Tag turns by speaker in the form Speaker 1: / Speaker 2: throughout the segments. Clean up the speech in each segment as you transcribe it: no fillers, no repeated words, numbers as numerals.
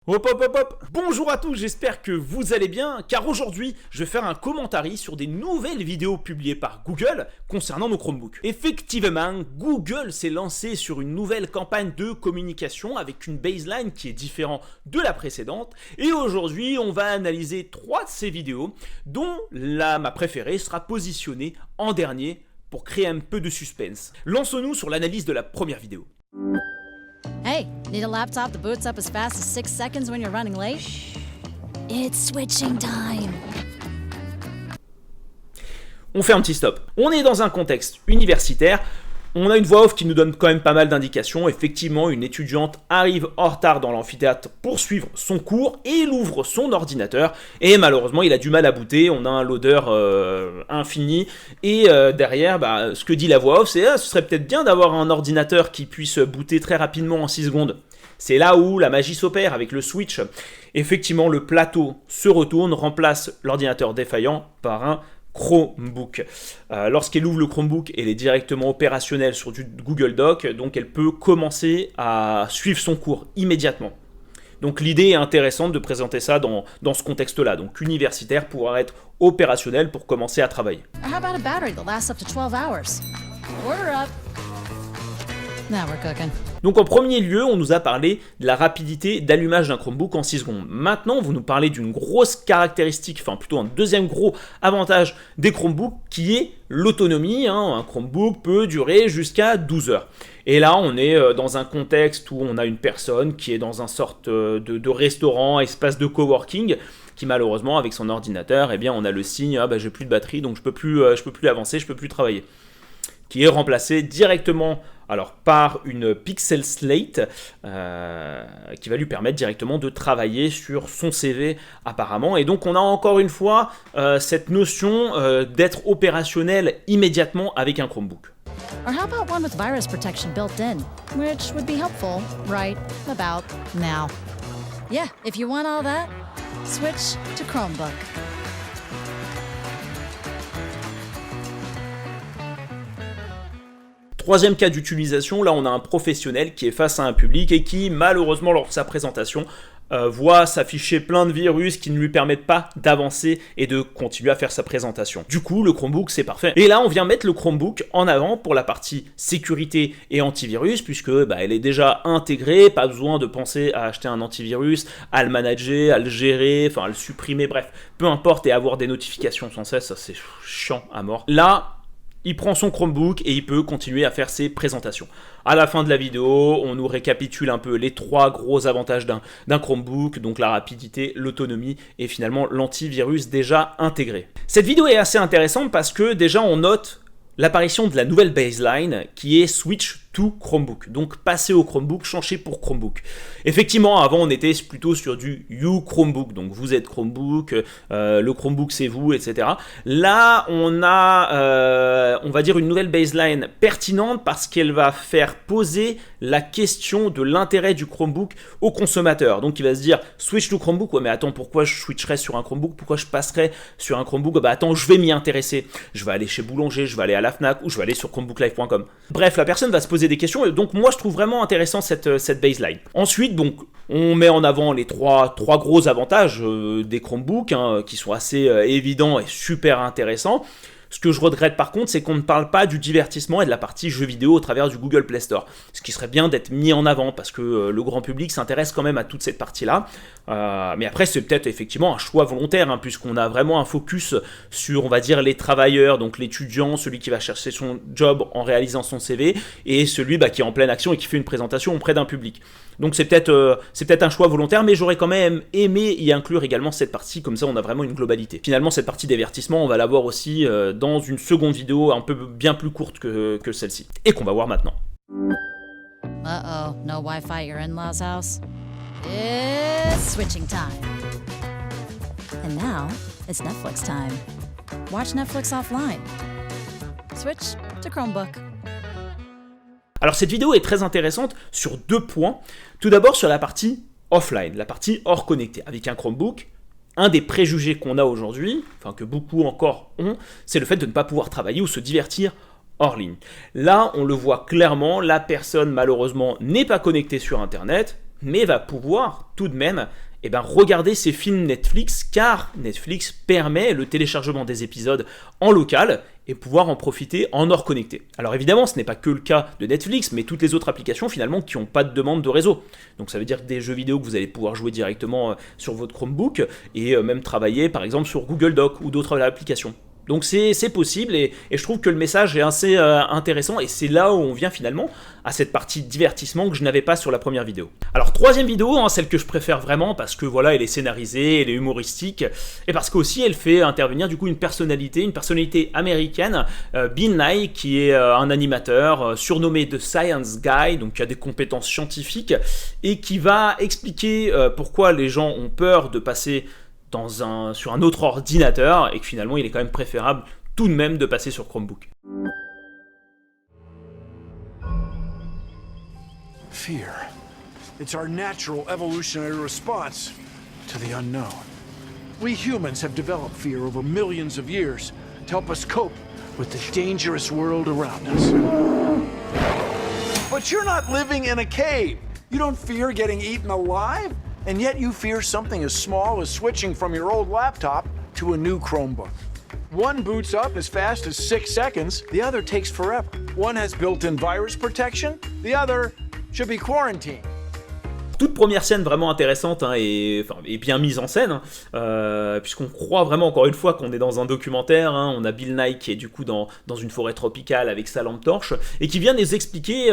Speaker 1: Hop hop hop hop. Bonjour à tous, j'espère que vous allez bien, car aujourd'hui, je vais faire un commentaire sur des nouvelles vidéos publiées par Google concernant nos Chromebooks. Effectivement, Google s'est lancé sur une nouvelle campagne de communication avec une baseline qui est différente de la précédente, et aujourd'hui, on va analyser 3 de ces vidéos, dont ma préférée sera positionnée en dernier pour créer un peu de suspense. Lançons-nous sur l'analyse de la première vidéo.
Speaker 2: Hey, need a laptop that boots up as fast as 6 seconds when you're running late? It's switching time.
Speaker 1: On fait un petit stop. On est dans un contexte universitaire. On a une voix off qui nous donne quand même pas mal d'indications. Effectivement, une étudiante arrive en retard dans l'amphithéâtre pour suivre son cours et il ouvre son ordinateur. Et malheureusement, il a du mal à booter. On a un loader infini. Et derrière, ce que dit la voix off, c'est ce serait peut-être bien d'avoir un ordinateur qui puisse booter très rapidement en 6 secondes. C'est là où la magie s'opère avec le switch. Effectivement, le plateau se retourne, remplace l'ordinateur défaillant par un Chromebook. Lorsqu'elle ouvre le Chromebook, elle est directement opérationnelle sur du Google Doc, donc elle peut commencer à suivre son cours immédiatement. Donc l'idée est intéressante de présenter ça dans ce contexte-là, donc universitaire, pour être opérationnel pour commencer à travailler.
Speaker 2: Or how about a battery that lasts up to 12 hours? Order up. Now we're cooking.
Speaker 1: Donc en premier lieu, on nous a parlé de la rapidité d'allumage d'un Chromebook en 6 secondes. Maintenant, vous nous parlez d'une grosse caractéristique, enfin plutôt un deuxième gros avantage des Chromebooks, qui est l'autonomie. Un Chromebook peut durer jusqu'à 12 heures. Et là, on est dans un contexte où on a une personne qui est dans une sorte de restaurant, espace de coworking, qui malheureusement, avec son ordinateur, on a le signe, j'ai plus de batterie, donc je peux plus avancer, je peux plus travailler. Qui est remplacé directement par une Pixel Slate qui va lui permettre directement de travailler sur son CV apparemment. Et donc on a encore une fois cette notion d'être opérationnel immédiatement avec un Chromebook.
Speaker 2: Or how about one with virus protection built in, which would be helpful right about now. Yeah, if you want all that, switch to Chromebook.
Speaker 1: Troisième cas d'utilisation, là on a un professionnel qui est face à un public et qui malheureusement lors de sa présentation voit s'afficher plein de virus qui ne lui permettent pas d'avancer et de continuer à faire sa présentation. Du coup, le Chromebook, c'est parfait. Et là, on vient mettre le Chromebook en avant pour la partie sécurité et antivirus, puisque elle est déjà intégrée, pas besoin de penser à acheter un antivirus, à le manager, à le gérer, à le supprimer, bref, peu importe, et avoir des notifications sans cesse, ça c'est chiant à mort. Là, il prend son Chromebook et il peut continuer à faire ses présentations. À la fin de la vidéo, on nous récapitule un peu les 3 gros avantages d'un Chromebook, donc la rapidité, l'autonomie et finalement l'antivirus déjà intégré. Cette vidéo est assez intéressante parce que déjà on note l'apparition de la nouvelle baseline qui est Switch to Chromebook. Donc passer au Chromebook, changer pour Chromebook. Effectivement, avant on était plutôt sur du You Chromebook, donc vous êtes Chromebook, le Chromebook c'est vous, etc. Là on a, on va dire une nouvelle baseline pertinente parce qu'elle va faire poser la question de l'intérêt du Chromebook au consommateur. Donc il va se dire, switch to Chromebook, ouais mais attends, pourquoi je switcherais sur un Chromebook, pourquoi je passerais sur un Chromebook, attends, je vais m'y intéresser, je vais aller chez Boulanger, je vais aller à la Fnac ou je vais aller sur chromebooklive.com. Bref, la personne va se poser des questions et donc moi je trouve vraiment intéressant cette baseline. Ensuite, donc on met en avant les trois gros avantages des Chromebooks qui sont assez évidents et super intéressants. Ce que je regrette par contre, c'est qu'on ne parle pas du divertissement et de la partie jeux vidéo au travers du Google Play Store. Ce qui serait bien d'être mis en avant parce que le grand public s'intéresse quand même à toute cette partie-là. Mais après, c'est peut-être effectivement un choix volontaire puisqu'on a vraiment un focus sur, on va dire, les travailleurs, donc l'étudiant, celui qui va chercher son job en réalisant son CV et celui qui est en pleine action et qui fait une présentation auprès d'un public. Donc c'est peut-être un choix volontaire, mais j'aurais quand même aimé y inclure également cette partie, comme ça on a vraiment une globalité. Finalement, cette partie divertissement, on va la voir aussi dans une seconde vidéo un peu bien plus courte que celle-ci, et qu'on va voir maintenant.
Speaker 2: Uh-oh, no Wi-Fi at your in-laws' house? It's switching time. And now, it's Netflix time. Watch Netflix offline. Switch to Chromebook.
Speaker 1: Alors cette vidéo est très intéressante sur 2 points. Tout d'abord sur la partie offline, la partie hors connecté. Avec un Chromebook, un des préjugés qu'on a aujourd'hui, que beaucoup encore ont, c'est le fait de ne pas pouvoir travailler ou se divertir hors ligne. Là, on le voit clairement, la personne malheureusement n'est pas connectée sur Internet, mais va pouvoir tout de même regarder ses films Netflix, car Netflix permet le téléchargement des épisodes en local et pouvoir en profiter en hors connecté. Alors évidemment, ce n'est pas que le cas de Netflix, mais toutes les autres applications finalement qui n'ont pas de demande de réseau. Donc ça veut dire des jeux vidéo que vous allez pouvoir jouer directement sur votre Chromebook et même travailler par exemple sur Google Docs ou d'autres applications. Donc c'est possible et je trouve que le message est assez intéressant et c'est là où on vient finalement à cette partie divertissement que je n'avais pas sur la première vidéo. Alors troisième vidéo, celle que je préfère vraiment parce que voilà, elle est scénarisée, elle est humoristique et parce qu'aussi elle fait intervenir du coup une personnalité américaine, Bill Nye, qui est un animateur surnommé The Science Guy, donc qui a des compétences scientifiques et qui va expliquer pourquoi les gens ont peur de passer sur un autre ordinateur et que finalement il est quand même préférable tout de même de passer sur Chromebook.
Speaker 3: Fear. It's our natural evolutionary response to the unknown. We humans have developed fear over millions of years to help us cope with the dangerous world around us. But you're not living in a cave. You don't fear getting eaten alive? And yet you fear something as small as switching from your old laptop to a new Chromebook. One boots up as fast as 6 seconds, the other takes forever. One has built-in virus protection, the other should be quarantined.
Speaker 1: Toute première scène vraiment intéressante et bien mise en scène, puisqu'on croit vraiment encore une fois qu'on est dans un documentaire. On a Bill Nye qui est du coup dans une forêt tropicale avec sa lampe torche et qui vient nous expliquer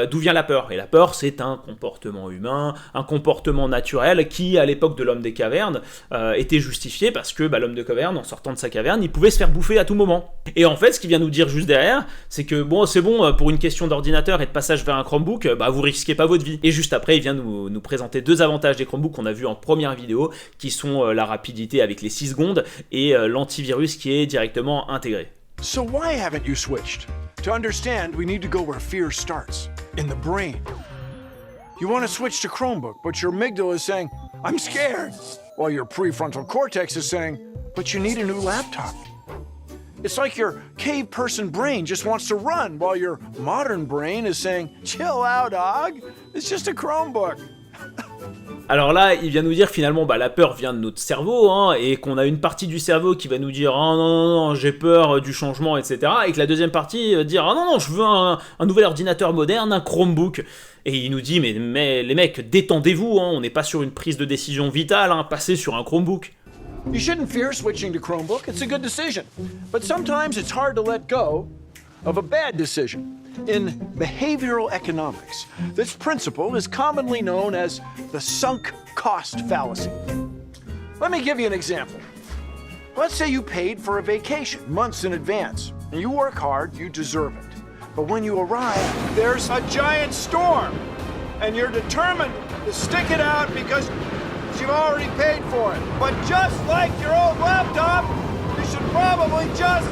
Speaker 1: d'où vient la peur. Et la peur, c'est un comportement humain, un comportement naturel qui, à l'époque de l'homme des cavernes, était justifié parce que l'homme de caverne, en sortant de sa caverne, il pouvait se faire bouffer à tout moment. Et en fait, ce qu'il vient nous dire juste derrière, c'est que bon, c'est bon, pour une question d'ordinateur et de passage vers un Chromebook, vous risquez pas votre vie. Et juste après, il vient nous présenter deux avantages des Chromebooks qu'on a vu en première vidéo, qui sont la rapidité avec les 6 secondes et l'antivirus qui est directement intégré.
Speaker 3: So why haven't you switched? To understand, we need to go where fear starts, in the brain. You want to switch to Chromebook, but your amygdala is saying, I'm scared, while your prefrontal cortex is saying, but you need a new laptop. It's like your cave person brain just wants to run, while your modern brain is saying, chill out, dog, it's just a Chromebook.
Speaker 1: Alors là, il vient nous dire finalement la peur vient de notre cerveau, et qu'on a une partie du cerveau qui va nous dire oh non, j'ai peur du changement, etc. Et que la deuxième partie va dire non, je veux un nouvel ordinateur moderne, un Chromebook. Et il nous dit mais les mecs, détendez-vous, on n'est pas sur une prise de décision vitale, passez sur un Chromebook.
Speaker 3: You shouldn't fear switching to Chromebook, it's a good decision. But sometimes it's hard to let go of a bad decision. In behavioral economics, this principle is commonly known as the sunk cost fallacy. Let me give you an example. Let's say you paid for a vacation months in advance, and you work hard, you deserve it. But when you arrive, there's a giant storm, and you're determined to stick it out because you've already paid for it. But just like your old laptop, you should probably just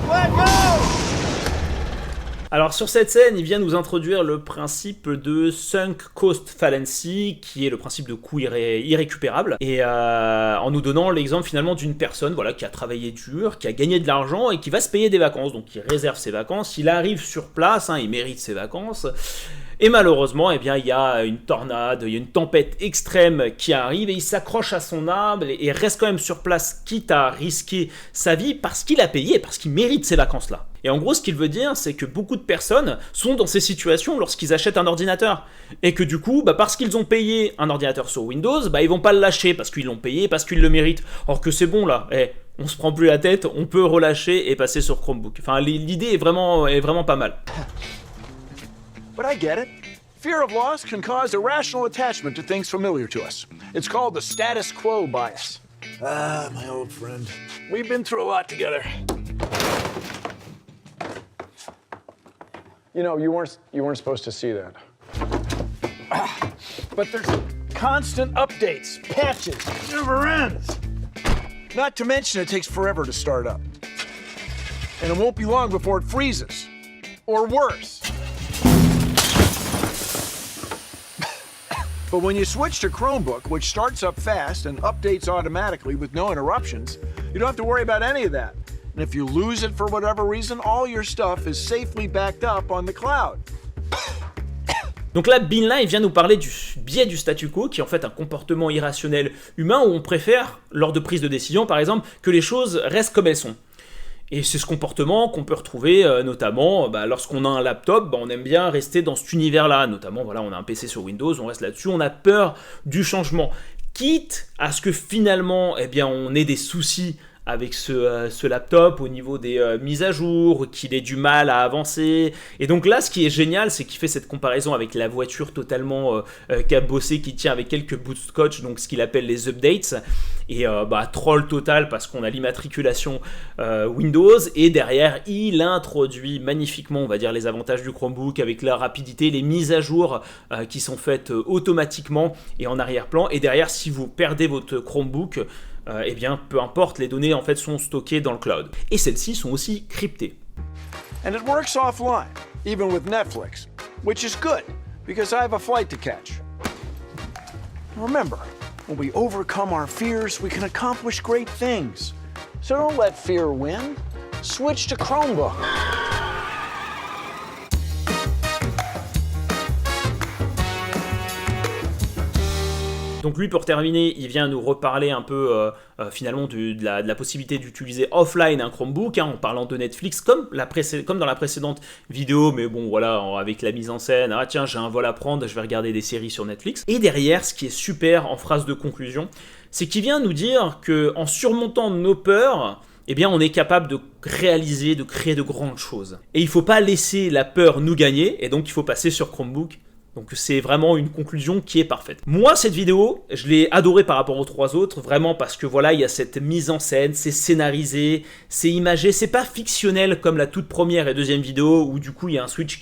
Speaker 3: let go!
Speaker 1: Alors sur cette scène, il vient nous introduire le principe de sunk cost fallacy, qui est le principe de coût irrécupérable, et en nous donnant l'exemple finalement d'une personne qui a travaillé dur, qui a gagné de l'argent et qui va se payer des vacances, donc il réserve ses vacances, il arrive sur place, il mérite ses vacances. Et malheureusement, il y a une tornade, il y a une tempête extrême qui arrive et il s'accroche à son arbre et reste quand même sur place, quitte à risquer sa vie parce qu'il a payé, parce qu'il mérite ces vacances-là. Et en gros, ce qu'il veut dire, c'est que beaucoup de personnes sont dans ces situations lorsqu'ils achètent un ordinateur. Et que du coup, parce qu'ils ont payé un ordinateur sur Windows, ils vont pas le lâcher parce qu'ils l'ont payé, parce qu'ils le méritent. Or que c'est bon là, on se prend plus la tête, on peut relâcher et passer sur Chromebook. Enfin, l'idée est vraiment pas mal.
Speaker 3: But I get it. Fear of loss can cause irrational attachment to things familiar to us. It's called the status quo bias. Ah, my old friend. We've been through a lot together. You know, you weren't supposed to see that. But there's constant updates, patches, never ends. Not to mention it takes forever to start up. And it won't be long before it freezes. Or worse. But when you switch to Chromebook, which starts up fast and updates automatically with no interruptions, you don't have to worry about any of that. And if you lose it for whatever reason, all your stuff is safely backed up on the cloud.
Speaker 1: Donc là, Binlai vient nous parler du biais du statu quo, qui est en fait un comportement irrationnel humain où on préfère, lors de prise de décision par exemple, que les choses restent comme elles sont. Et c'est ce comportement qu'on peut retrouver notamment lorsqu'on a un laptop, on aime bien rester dans cet univers-là, notamment voilà, on a un PC sur Windows, on reste là-dessus, on a peur du changement, quitte à ce que finalement on ait des soucis avec ce laptop au niveau des mises à jour, qu'il ait du mal à avancer. Et donc là, ce qui est génial, c'est qu'il fait cette comparaison avec la voiture totalement cabossée qui tient avec quelques bouts de scotch, donc ce qu'il appelle les updates. Et troll total parce qu'on a l'immatriculation Windows. Et derrière, il introduit magnifiquement, on va dire, les avantages du Chromebook avec la rapidité, les mises à jour qui sont faites automatiquement et en arrière-plan. Et derrière, si vous perdez votre Chromebook, peu importe, les données en fait sont stockées dans le cloud. Et celles-ci sont aussi cryptées.
Speaker 3: And it works offline, even with Netflix, which is good because I have a flight to catch. Remember, when we overcome our fears, we can accomplish great things. So don't let fear win. Switch to Chromebook.
Speaker 1: Donc lui, pour terminer, il vient nous reparler un peu finalement de la possibilité d'utiliser offline un Chromebook, en parlant de Netflix, comme dans la précédente vidéo, mais bon voilà, avec la mise en scène, ah tiens, j'ai un vol à prendre, je vais regarder des séries sur Netflix. Et derrière, ce qui est super en phrase de conclusion, c'est qu'il vient nous dire qu'en surmontant nos peurs, on est capable de réaliser, de créer de grandes choses. Et il ne faut pas laisser la peur nous gagner, et donc il faut passer sur Chromebook. Donc c'est vraiment une conclusion qui est parfaite. Moi, cette vidéo, je l'ai adorée par rapport aux 3 autres, vraiment parce que voilà, il y a cette mise en scène, c'est scénarisé, c'est imagé, c'est pas fictionnel comme la toute première et deuxième vidéo où du coup il y a un switch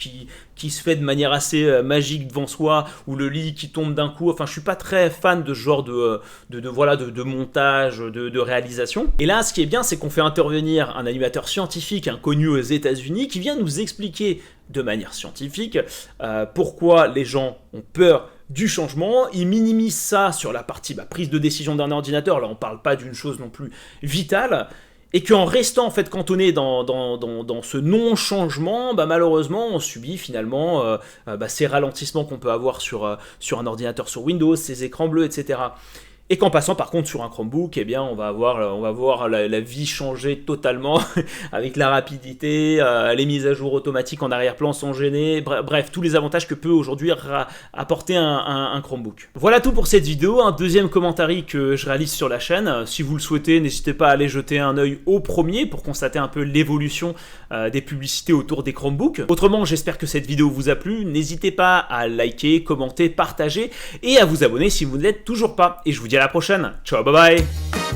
Speaker 1: qui se fait de manière assez magique devant soi, ou le lit qui tombe d'un coup. Enfin, je suis pas très fan de ce genre de montage, de réalisation. Et là, ce qui est bien, c'est qu'on fait intervenir un animateur scientifique connu aux États-Unis qui vient nous expliquer de manière scientifique pourquoi les gens ont peur du changement. Il minimise ça sur la partie prise de décision d'un ordinateur. Là, on parle pas d'une chose non plus vitale. Et qu'en restant en fait cantonné dans ce non-changement, malheureusement on subit finalement ces ralentissements qu'on peut avoir sur un ordinateur sur Windows, ces écrans bleus, etc. Et qu'en passant par contre sur un Chromebook, on va voir la vie changer totalement avec la rapidité, les mises à jour automatiques en arrière-plan sans gêner, bref, tous les avantages que peut aujourd'hui apporter un Chromebook. Voilà tout pour cette vidéo, un deuxième commentaire que je réalise sur la chaîne. Si vous le souhaitez, n'hésitez pas à aller jeter un œil au premier pour constater un peu l'évolution des publicités autour des Chromebooks. Autrement, j'espère que cette vidéo vous a plu, n'hésitez pas à liker, commenter, partager et à vous abonner si vous ne l'êtes toujours pas. Et je vous dis à la prochaine. Ciao, bye bye.